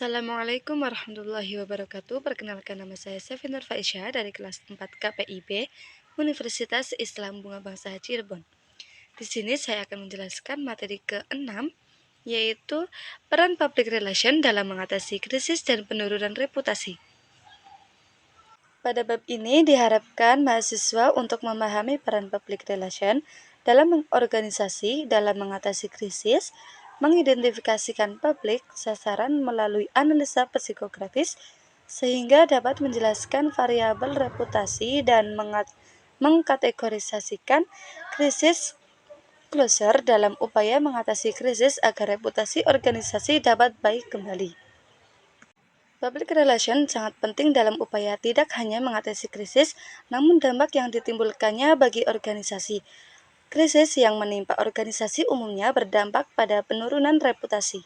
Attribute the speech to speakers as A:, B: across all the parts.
A: Assalamualaikum warahmatullahi wabarakatuh. Perkenalkan, nama saya Sevinur Faisyah dari kelas 4 KPIB Universitas Islam Bunga Bangsa Cirebon. Di sini saya akan menjelaskan materi ke-6, yaitu peran public relation dalam mengatasi krisis dan penurunan reputasi. Pada bab ini diharapkan mahasiswa untuk memahami peran public relation dalam organisasi dalam mengatasi krisis, mengidentifikasikan publik sasaran melalui analisa psikografis, sehingga dapat menjelaskan variabel reputasi dan mengkategorisasikan krisis closure dalam upaya mengatasi krisis agar reputasi organisasi dapat baik kembali. Public relation sangat penting dalam upaya tidak hanya mengatasi krisis, namun dampak yang ditimbulkannya bagi organisasi. Krisis yang menimpa organisasi umumnya berdampak pada penurunan reputasi.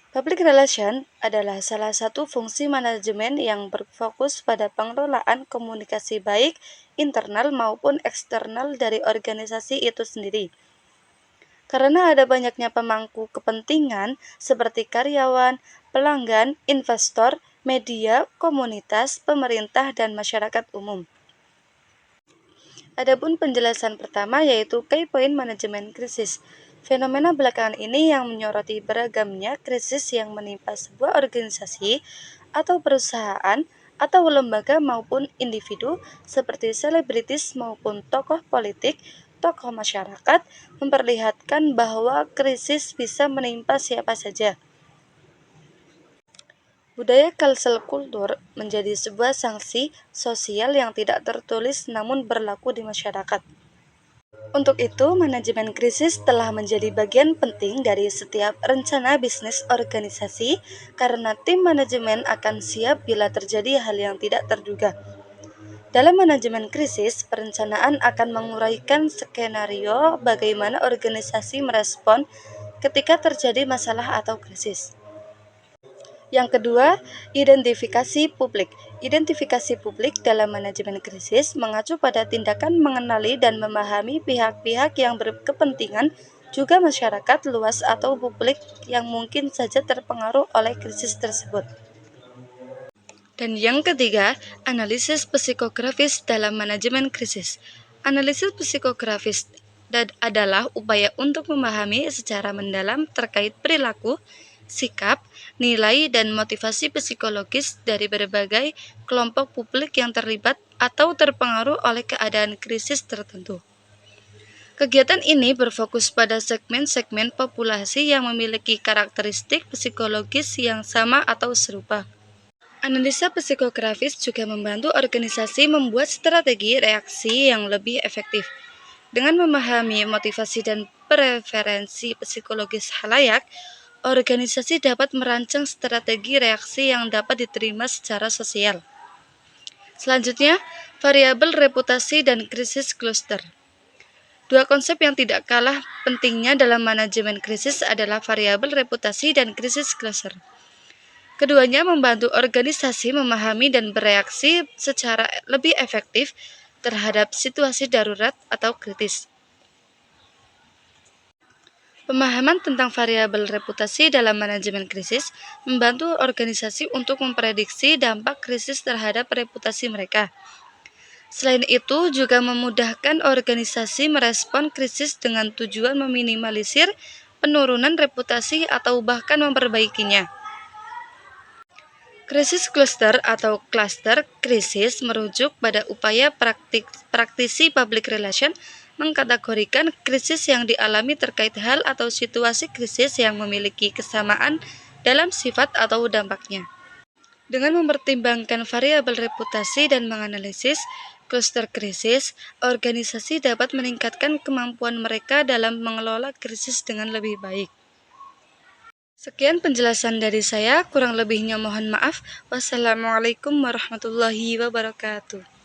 A: Public relation adalah salah satu fungsi manajemen yang berfokus pada pengelolaan komunikasi baik internal maupun eksternal dari organisasi itu sendiri. Karena ada banyaknya pemangku kepentingan seperti karyawan, pelanggan, investor, media, komunitas, pemerintah, dan masyarakat umum. Adapun penjelasan pertama yaitu key point manajemen krisis. Fenomena belakangan ini yang menyoroti beragamnya krisis yang menimpa sebuah organisasi atau perusahaan atau lembaga maupun individu seperti selebritis maupun tokoh politik, tokoh masyarakat, memperlihatkan bahwa krisis bisa menimpa siapa saja. Budaya cancel culture menjadi sebuah sanksi sosial yang tidak tertulis namun berlaku di masyarakat. Untuk itu, manajemen krisis telah menjadi bagian penting dari setiap rencana bisnis organisasi karena tim manajemen akan siap bila terjadi hal yang tidak terduga. Dalam manajemen krisis, perencanaan akan menguraikan skenario bagaimana organisasi merespon ketika terjadi masalah atau krisis. Yang kedua, identifikasi publik. Identifikasi publik dalam manajemen krisis mengacu pada tindakan mengenali dan memahami pihak-pihak yang berkepentingan, juga masyarakat luas atau publik yang mungkin saja terpengaruh oleh krisis tersebut. Dan yang ketiga, analisis psikografis dalam manajemen krisis. Analisis psikografis adalah upaya untuk memahami secara mendalam terkait perilaku, sikap, nilai, dan motivasi psikologis dari berbagai kelompok publik yang terlibat atau terpengaruh oleh keadaan krisis tertentu. Kegiatan ini berfokus pada segmen-segmen populasi yang memiliki karakteristik psikologis yang sama atau serupa. Analisa psikografis juga membantu organisasi membuat strategi reaksi yang lebih efektif. Dengan memahami motivasi dan preferensi psikologis khalayak, organisasi dapat merancang strategi reaksi yang dapat diterima secara sosial. Selanjutnya, variabel reputasi dan krisis cluster. Dua konsep yang tidak kalah pentingnya dalam manajemen krisis adalah variabel reputasi dan krisis cluster. Keduanya membantu organisasi memahami dan bereaksi secara lebih efektif terhadap situasi darurat atau kritis. Pemahaman tentang variabel reputasi dalam manajemen krisis membantu organisasi untuk memprediksi dampak krisis terhadap reputasi mereka. Selain itu, juga memudahkan organisasi merespon krisis dengan tujuan meminimalisir penurunan reputasi atau bahkan memperbaikinya. Krisis cluster atau cluster krisis merujuk pada upaya praktisi public relation mengkategorikan krisis yang dialami terkait hal atau situasi krisis yang memiliki kesamaan dalam sifat atau dampaknya. Dengan mempertimbangkan variabel reputasi dan menganalisis cluster krisis, organisasi dapat meningkatkan kemampuan mereka dalam mengelola krisis dengan lebih baik. Sekian penjelasan dari saya, kurang lebihnya mohon maaf. Wassalamualaikum warahmatullahi wabarakatuh.